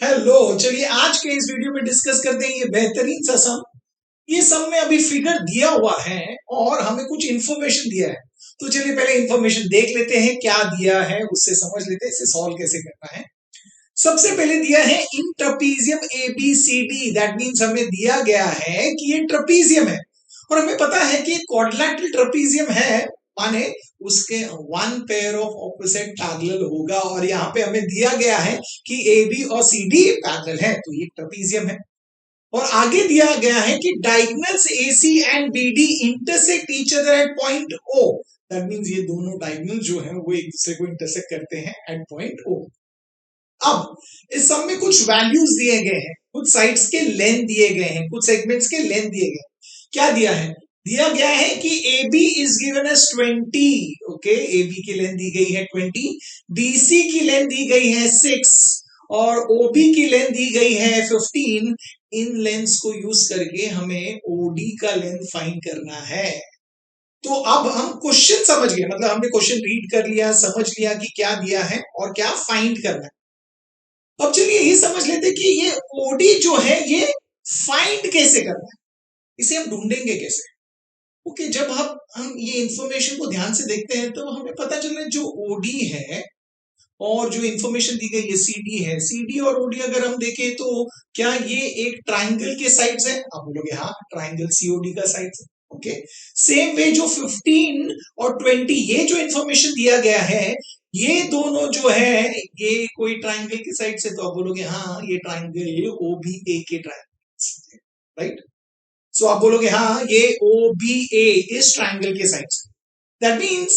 Hello, चलिए आज के इस वीडियो में डिस्कस करते हैं ये बेहतरीन सा सम। ये सम में अभी फिगर दिया हुआ है और हमें कुछ इंफॉर्मेशन दिया है। तो चलिए पहले इंफॉर्मेशन देख लेते हैं क्या दिया है, उससे समझ लेते हैं इसे सॉल्व कैसे करना है। सबसे पहले दिया है in trapezium A B C D, that means हमें दिया गया है कि ये ट्रपीजियम है और हमें पता है कि क्वाड्रिलेटरल ट्रपीजियम है, माने उसके one pair of opposite parallel होगा और यहाँ पे हमें दिया गया है कि ए बी और सी डी पैरेलल है, तो ये ट्रपीजियम है। और आगे दिया गया है कि diagonals AC and BD intersect each other at point O, that means ये दोनों डायगोनल जो है वो एक दूसरे को इंटरसेक्ट करते हैं एट पॉइंट O। अब इस सब में कुछ वैल्यूज दिए गए हैं, कुछ साइड्स के लेंथ दिए गए हैं, कुछ सेगमेंट्स के लेंथ दिए गए हैं। क्या दिया है? दिया गया है कि AB is given as 20, okay, AB की लेंथ दी गई है 20, BC की लेंथ दी गई है 6 और OB की लेंथ दी गई है 15। इन लेंथ्स को यूज करके हमें OD का लेंथ फाइंड करना है। तो अब हम क्वेश्चन समझ गए, मतलब हमने क्वेश्चन रीड कर लिया, समझ लिया कि क्या दिया है और क्या फाइंड करना है। अब चलिए ये समझ लेते कि ये ओडी जो है ये फाइंड कैसे करना है, इसे हम ढूंढेंगे कैसे। ओके, जब हम ये इंफॉर्मेशन को ध्यान से देखते हैं तो हमें पता चल रहा है जो ओडी है और जो इंफॉर्मेशन दी गई है सीडी है, सीडी और ओडी अगर हम देखें तो क्या ये एक ट्राइंगल के साइड्स है? आप बोलोगे हाँ, ट्राइंगल सीओडी का साइड्स है। ओके, सेम वे जो 15 और 20 ये जो इंफॉर्मेशन दिया गया है, ये दोनों जो है ये कोई ट्राइंगल की साइड से, तो आप बोलोगे हाँ ये ट्राइंगल ओ बी ए के ट्राइंगल, राइट। सो आप बोलोगे हाँ ये ओ बी ए इस ट्राइंगल के साइड से। दैट मीन्स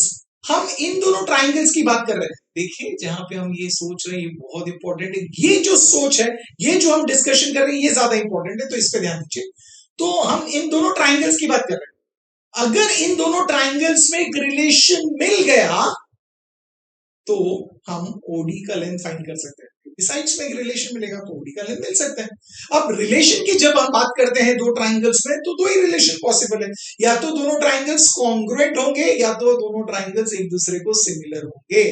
हम इन दोनों ट्राइंगल्स की बात कर रहे हैं। देखिए जहां पे हम ये सोच रहे हैं ये बहुत इंपॉर्टेंट है, ये जो सोच है, ये जो हम डिस्कशन कर रहे हैं ये ज्यादा इंपॉर्टेंट है, तो इस पे ध्यान दीजिए। तो हम इन दोनों ट्राइंगल्स की बात कर रहे हैं, अगर इन दोनों ट्राइंगल्स में एक रिलेशन मिल गया तो हम ओडी का लेंथ फाइंड कर सकते हैं। साइड्स में एक रिलेशन मिलेगा तो ओडी का लेंथ मिल सकता है। अब रिलेशन की जब हम बात करते हैं दो ट्राइंगल्स में तो दो ही रिलेशन पॉसिबल है, या तो दोनों ट्राइंगल्स कॉन्ग्रुएंट होंगे या तो दोनों ट्राइंगल्स एक दूसरे को सिमिलर होंगे।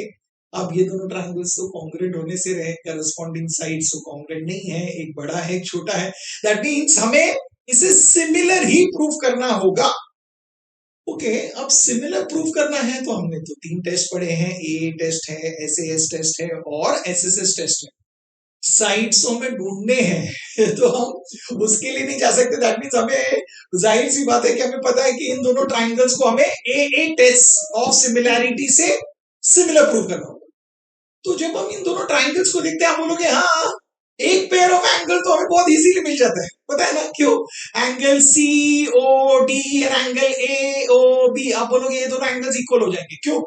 अब ये दोनों ट्राइंगल्स तो कॉन्ग्रुएंट होने से रहे, करस्पॉन्डिंग साइड्स तो कॉन्ग्रुएंट नहीं है, एक बड़ा है एक छोटा है, दैट मींस हमें इसे सिमिलर ही प्रूव करना होगा। ओके, अब सिमिलर प्रूफ करना है तो हमने तो 3 टेस्ट पढ़े हैं, ए टेस्ट है, SAS टेस्ट है और SSS टेस्ट है। साइड्स हमें ढूंढने हैं तो हम उसके लिए नहीं जा सकते, दैट मींस हमें जाहिर सी बात है कि हमें पता है कि इन दोनों ट्राइंगल्स को हमें ए टेस्ट ऑफ सिमिलैरिटी से सिमिलर प्रूव करना होगा। तो जब हम इन दोनों ट्राइंगल्स को देखते हैं आप बोलोगे हाँ एक पेयर ऑफ एंगल तो हमें बहुत इजीली मिल जाता है, पता है ना क्यों? एंगल COD और एंगल AOB, आप बोलोगे ये दोनों एंगल्स इक्वल हो जाएंगे, क्यों?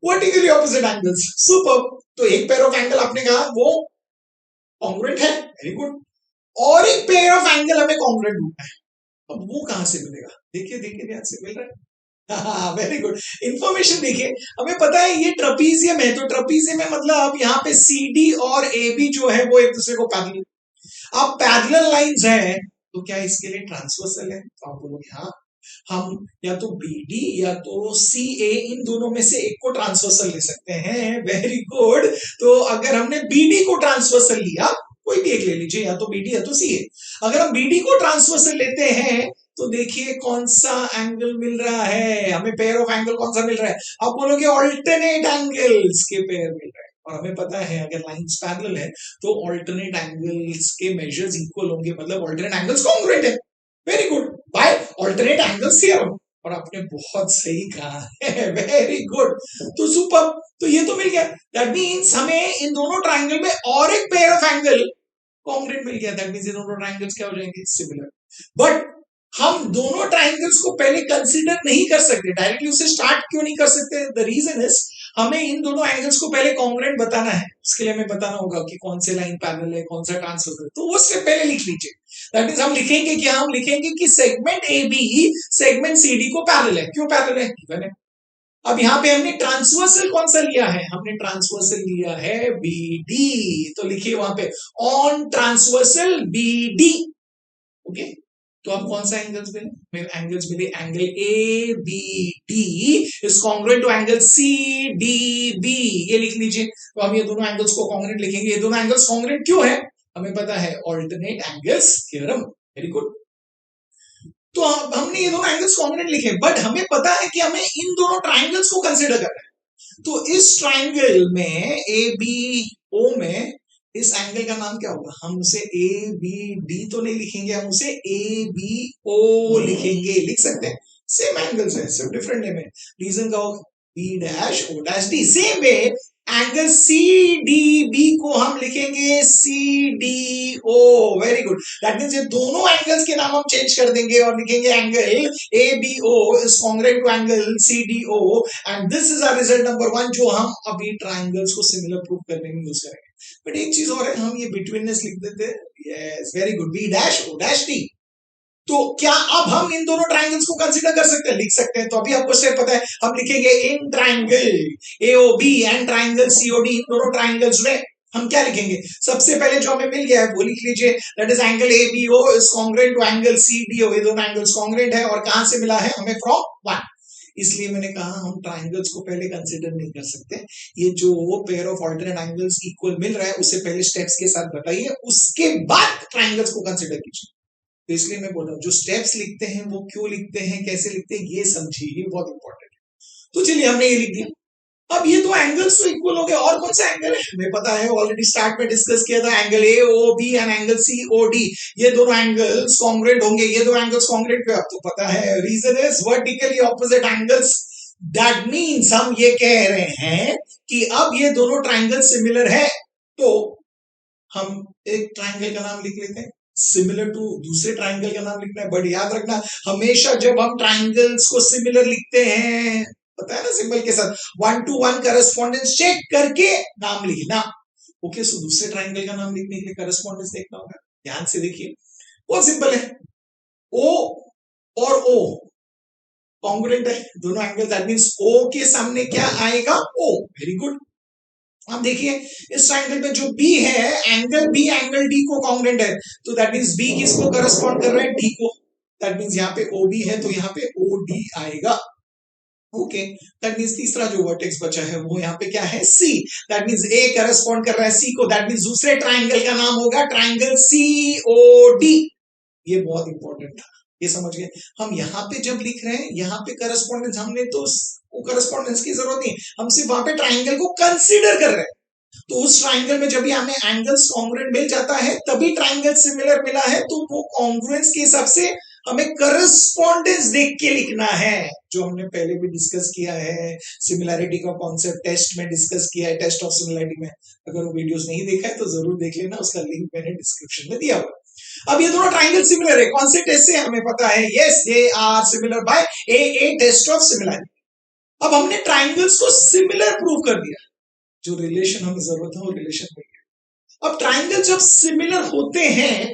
Vertically opposite angles, super. तो एक पेयर ऑफ एंगल आपने कहा वो कॉन्ग्रुएंट है, वेरी गुड। और एक पेयर ऑफ एंगल हमें कॉन्ग्रुएंट ढूंढना है, अब वो कहां से मिलेगा? देखिए देखिए ध्यान से, मिल रहा है? वेरी गुड, इंफॉर्मेशन देखिए, हमें पता है ये ट्रपीजियम है, तो ट्रपीजियम में मतलब यहाँ पे CD और AB जो है वो एक दूसरे को पैरेलल, अब पैरेलल लाइंस है तो क्या इसके लिए ट्रांसवर्सल है? तो आप बोलोगे हाँ, हम या तो BD या तो CA इन दोनों में से एक को ट्रांसवर्सल ले सकते हैं, वेरी गुड। तो अगर हमने BD को ट्रांसवर्सल लिया, कोई भी एक ले लीजिए, या तो BD या तो CA, अगर हम BD को ट्रांसवर्सल लेते हैं तो देखिए कौन सा एंगल मिल रहा है हमें, पेयर ऑफ एंगल कौन सा मिल रहा है? आप बोलोगे ऑल्टरनेट एंगल्स के पेयर मिल रहा है, और हमें पता है अगर लाइंस पैरेलल है तो ऑल्टरनेट एंगल्स के मेजर्स इक्वल होंगे, मतलब ऑल्टरनेट एंगल्स कॉन्ग्रुएंट है। Very good, by alternate angles theorem, और आपने बहुत सही कहा है, वेरी गुड। तो सुपर, तो ये तो मिल गया, दैट मींस हमें इन दोनों ट्रायंगल में और एक पेयर ऑफ एंगल कॉन्ग्रुएंट मिल गया, दैट मींस ये दोनों ट्रायंगल्स क्या हो जाएंगे? सिमिलर। बट हम दोनों ट्रायंगल्स को पहले कंसीडर नहीं कर सकते, डायरेक्टली उससे स्टार्ट क्यों नहीं कर सकते? द रीजन इज हमें इन दोनों एंगल्स को पहले कॉन्ग्रुएंट बताना है, उसके लिए हमें बताना होगा कि कौन से लाइन पैरेलल है, कौन सा ट्रांसवर्सल है, तो वो स्टेप पहले लिख लीजिए। दैट मींस हम लिखेंगे क्या? हम लिखेंगे कि सेगमेंट AB सेगमेंट CD को पैरेलल है, क्यों पैरेलल है? गिवन है। अब यहाँ पे हमने ट्रांसवर्सल कौन सा लिया है? हमने ट्रांसवर्सल लिया है BD, तो लिखिए वहां पे ऑन ट्रांसवर्सल BD। ओके, तो अब कौन सा एंगल्स मिले? एंगल्स मिले, angle ABD is congruent to angle CDB, ये लिख लीजिए। तो हम ये दोनों एंगल्स को कॉन्ग्रुएंट लिखेंगे, ये दोनों एंगल्स कॉन्ग्रुएंट क्यों है? हमें पता है alternate angles theorem. Very good. तो हमने ये दोनों एंगल्स कॉन्ग्रुएंट लिखे, बट हमें पता है कि हमें इन दोनों ट्राइंगल्स को कंसीडर करना है। तो इस ट्राइंगल में ए बी ओ में इस एंगल का नाम क्या होगा? हम उसे ए बी डी तो नहीं लिखेंगे, हम उसे ए बी ओ लिखेंगे। लिख सकते हैं, सेम एंगल्स है, सिर्फ डिफरेंट नेम है। रीजन का होगा B dash O dash D. Same way angle C D B को हम लिखेंगे C D O. Very good. That means ये दोनों एंगल्स के नाम हम चेंज कर देंगे और लिखेंगे angle A B O is congruent to angle C D O, and this is our result number 1 जो हम अभी ट्राइंगल्स को सिमिलर प्रूव करने में यूज करेंगे। बट एक चीज और है, हम ये बिटवीननेस लिख देते हैं। Yes, very good. B dash O dash D. तो क्या अब हम इन दोनों ट्राइंगल्स को कंसीडर कर सकते हैं? लिख सकते हैं। तो अभी आपको स्टेप पता है, हम लिखेंगे in triangle AOB and triangle COD, इन दोनों ट्राइंगल्स में हम क्या लिखेंगे? सबसे पहले जो हमें मिल गया है वो लिख लीजिए, that is angle ABO is congruent to angle CDO. ये दोनों एंगल्स कॉन्ग्रुएंट है और कहां से मिला है? हमें फ्रॉम 1। इसलिए मैंने कहा हम ट्राइंगल्स को पहले कंसीडर नहीं कर सकते। ये जो वो pair of alternate angles equal मिल रहा है उसे पहले स्टेप्स के साथ बताइए, उसके बाद ट्राइंगल्स को कंसीडर कीजिए। तो इसलिए मैं बोल रहा हूं जो स्टेप्स लिखते हैं वो क्यों लिखते हैं, कैसे लिखते हैं, ये समझिए, ये बहुत इंपॉर्टेंट है। तो चलिए हमने ये लिख दिया। अब ये दो एंगल्स तो इक्वल हो गए, और कौन सा एंगल है हमें पता है, ऑलरेडी स्टार्ट में डिस्कस किया था, angle A O B and angle C O D. ये दोनों एंगल्स कॉन्ग्रुएंट होंगे, ये दो एंगल्स कॉन्ग्रुएंट पे आपको पता है, reason is vertically opposite angles. That means हम ये कह रहे हैं कि अब ये दोनों ट्राइंगल सिमिलर है। तो हम एक ट्राइंगल का नाम लिख लेते हैं सिमिलर टू, दूसरे ट्राइंगल का नाम लिखना है। बट याद रखना, हमेशा जब हम ट्राइंगल्स को सिमिलर लिखते हैं, पता है ना, सिंबल के साथ 1 to 1 करस्पॉन्डेंस चेक करके नाम लिखना। ओके, सो दूसरे ट्राइंगल का नाम लिखने के लिए करस्पॉन्डेंस देखना होगा। ध्यान से देखिए, बहुत सिंपल है। ओ और ओ कॉन्ग्रुएंट है, दोनों एंगल। दैट मींस ओ के सामने क्या आएगा? ओ। Very good. आप देखिए इस ट्राइंगल में जो बी है, एंगल बी एंगल डी को कॉन्ग्रुएंट है, तो दैट मींस बी किसको करस्पॉन्ड कर रहा है? डी को। दैट मींस यहाँ पे ओ बी है तो यहाँ पे ओ डी आएगा। ओके, दैट मींस तीसरा जो वर्टेक्स बचा है वो यहाँ पे क्या है? सी। दैट मींस ए करस्पॉन्ड कर रहा है सी को, दैट मींस दूसरे ट्राइंगल का नाम होगा ट्राइंगल सी ओ डी। ये बहुत इंपॉर्टेंट था, ये समझ गए। हम यहाँ पे जब लिख रहे हैं, यहाँ पे करस्पॉन्डेंस, हमने तो करस्पॉन्डेंस की जरूरत नहीं, हम सिर्फ वहां पे ट्राइंगल को कंसीडर कर रहे हैं। तो उस ट्राइंगल में जब भी हमें एंगल्स कॉन्ग्रुएंट मिल जाता है तभी ट्राइंगल सिमिलर मिला है, तो वो कॉन्ग्रुएंस के हिसाब से हमें करस्पॉन्डेंस देख के लिखना है, जो हमने पहले भी डिस्कस किया है। सिमिलैरिटी का कॉन्सेप्ट टेस्ट में डिस्कस किया है, टेस्ट ऑफ सिमिलैरिटी में। अगर वो वीडियोस नहीं देखा है तो जरूर देख लेना, उसका लिंक मैंने डिस्क्रिप्शन में दिया हुआ। अब ये दोनों ट्राइंगल सिमिलर है, कौन से टेस्ट से हमें पता है? Yes, they are similar by a test of similarity. अब हमने ट्राइंगल्स को सिमिलर प्रूव कर दिया, जो रिलेशन हमें जरूरत है वो रिलेशन मिल गया। अब ट्राइंगल जब सिमिलर होते हैं,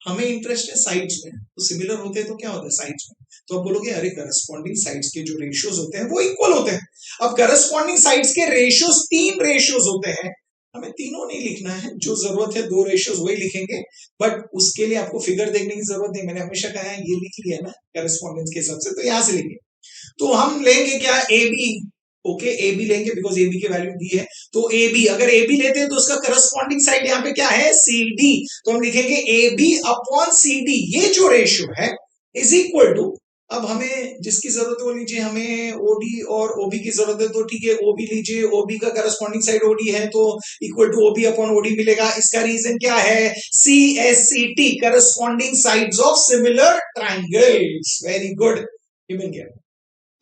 हमें इंटरेस्ट है साइड्स में, तो सिमिलर होते हैं तो क्या होता है? साइड्स में। तो आप बोलोगे अरे करस्पॉन्डिंग साइड्स के जो रेशियोज होते हैं वो इक्वल होते हैं। अब करस्पॉन्डिंग साइड्स के रेशियोज 3 रेशियोज होते हैं, हमें तीनों नहीं लिखना है, जो जरूरत है 2 रेशियोज वही लिखेंगे। बट उसके लिए आपको फिगर देखने की जरूरत नहीं, मैंने हमेशा कहा है ये लिख लिया ना करस्पॉन्डेंस के हिसाब से, तो यहां से लिखिए। तो हम लेंगे क्या? A B. Okay, A B लेंगे बिकॉज ए बी की वैल्यू दी है। तो ए बी, अगर ए बी लेते हैं तो उसका करस्पॉन्डिंग साइड यहाँ पे क्या है? C D. तो हम लिखेंगे A B upon C D. ये जो रेशियो है इज इक्वल टू, अब हमें जिसकी जरूरत है वो लीजिए, हमें ओडी और ओबी की जरूरत है तो ठीक है, ओबी लीजिए। ओबी का करस्पॉन्डिंग साइड ओडी है तो equal to OB upon OD मिलेगा। इसका रीजन क्या है? C S C T, corresponding sides of similar triangles. Very good, ये मिल गया।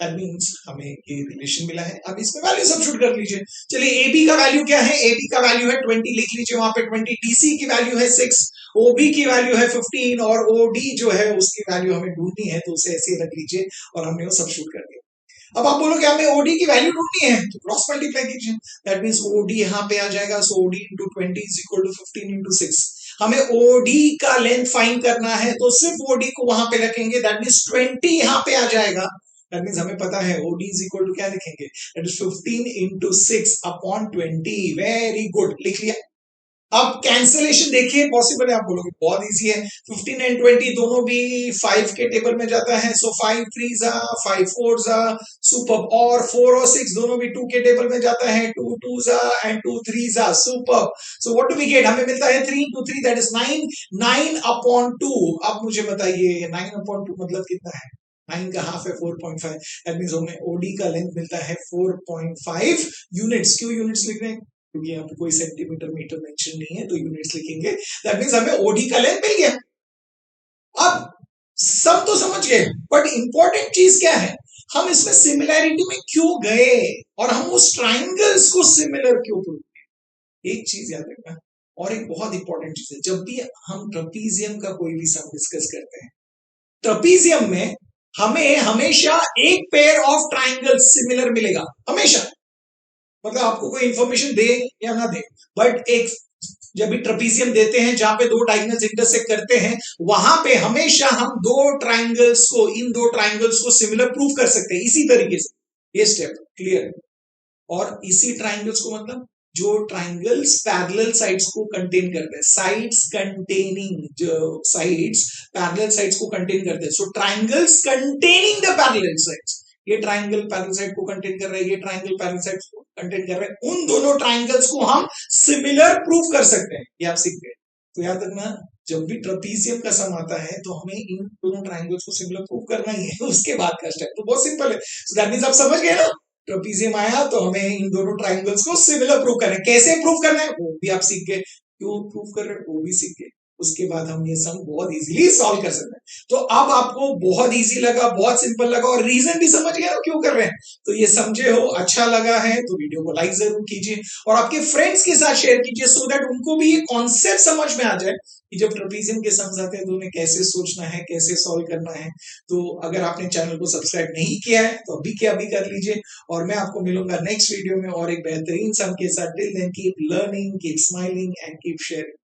That means हमें ये रिलेशन मिला है। अब इसमें वैल्यू सब्स्टिट्यूट कर लीजिए। चलिए ए बी का वैल्यू क्या है? ए बी का वैल्यू है 20, लिख लीजिए वहां पे 20। डीसी की वैल्यू है 6, ओबी की वैल्यू है 15 और ओडी जो है उसकी वैल्यू हमें ढूंढनी है, तो उसे ऐसे रख लीजिए और हमने वो सब्स्टिट्यूट कर दिया। अब आप बोलोगे हमें ओडी की वैल्यू ढूंढनी है, तो क्रॉस मल्टीप्लाई कीजिए। दैट मींस ओडी यहाँ पे आ जाएगा, so OD into 20 is equal to 15 into 6। हमें ओडी का लेंथ फाइंड करना है तो सिर्फ ओडी को वहां पे रखेंगे, दैट मींस 20 यहाँ पे आ जाएगा। दैट मींस हमें पता है OD इज इक्वल टू क्या लिखेंगे? That is 15 into 6 upon 20। Very good, लिख लिया। अब कैंसलेशन देखिए पॉसिबल है, आप बोलोगे बहुत इजी है। 15 एंड 20 दोनों भी 5 के टेबल में जाता है, सो 5 3 जा 5 4 जा सुपर। और 4 और 6 दोनों भी 2 के टेबल में जाता है, 2 2 जा एंड 2 3 जा super. So what do we get, हमें मिलता है 3 into 3 दैट इज 9, 9/2। अब मुझे बताइए 9/2 मतलब कितना है? 9 का हाफ है 4.5, दैट मींस हमें ओडी का लेंथ मिलता है 4.5 यूनिट्स। क्यों यूनिट्स लिख रहे हैं? क्योंकि यहाँ पे कोई सेंटीमीटर मीटर मेंशन नहीं है, तो यूनिट्स लिखेंगे। दैट मींस हमें ओडी का लेंथ मिल गया। अब सब तो समझ गए, बट इंपॉर्टेंट चीज क्या है, हम इसमें सिमिलैरिटी में क्यों गए और हम उस ट्राइंगल्स को सिमिलर क्यों प्रूव किए? एक चीज याद रखना, और एक बहुत इंपॉर्टेंट चीज है, जब भी हम ट्रपीजियम का कोई भी सम डिस्कस करते हैं, ट्रपीजियम में हमें हमेशा एक पेयर ऑफ ट्राइंगल्स सिमिलर मिलेगा, हमेशा। मतलब आपको कोई इंफॉर्मेशन दे या ना दे, बट एक जब भी ट्रपीजियम देते हैं जहां पे दो ट्राइंगल्स इंटरसेक्ट करते हैं, वहां पे हमेशा हम इन दो ट्राइंगल्स को सिमिलर प्रूव कर सकते हैं इसी तरीके से। ये स्टेप क्लियर है? और इसी ट्राइंगल्स को मतलब जो ट्राइंगल्स पैरेलल साइड्स को कंटेन करते हैं, साइड्स कंटेनिंग, जो साइड्स पैरेलल साइड्स को कंटेन करते हैं, so triangles containing the parallel sides. ये ट्राइंगल पैरेलल साइड को कंटेन कर रहा है, ये ट्राइंगल पैरेलल साइड को कंटेन कर रहा है, उन दोनों ट्राइंगल्स को हम सिमिलर प्रूव कर सकते हैं। ये आप सीख गए। तो याद रखना, जब भी ट्रपीजियम का सम आता है तो हमें इन दोनों ट्राइंगल्स को सिमिलर प्रूव करना ही है। उसके बाद का स्टेप तो बहुत सिंपल है। सो दैट मींस आप समझ गए ना, ट्रपीजियम आया तो हमें इन दोनों ट्राइंगल्स को सिमिलर प्रूव करना है। कैसे प्रूव करना है वो भी आप सीख गए, क्यों प्रूव कर रहे हैं वो भी सीख गए। उसके बाद हम ये सम बहुत इजीली सॉल्व कर सकते हैं। तो अब आपको बहुत इजी लगा, बहुत सिंपल लगा, और रीजन भी समझ गए ना क्यों कर रहे हैं। तो ये समझे हो, अच्छा लगा है तो वीडियो को लाइक जरूर कीजिए और आपके फ्रेंड्स के साथ शेयर कीजिए, सो दैट उनको भी ये कॉन्सेप्ट समझ में आ जाए कि जब ट्रपीजियम के सम्स आते हैं तो उन्हें कैसे सोचना है, कैसे सॉल्व करना है। तो अगर आपने चैनल को सब्सक्राइब नहीं किया है तो अभी के अभी कर लीजिए, और मैं आपको मिलूंगा नेक्स्ट वीडियो में और एक बेहतरीन सम के साथ। Till then keep learning, keep smiling and keep sharing.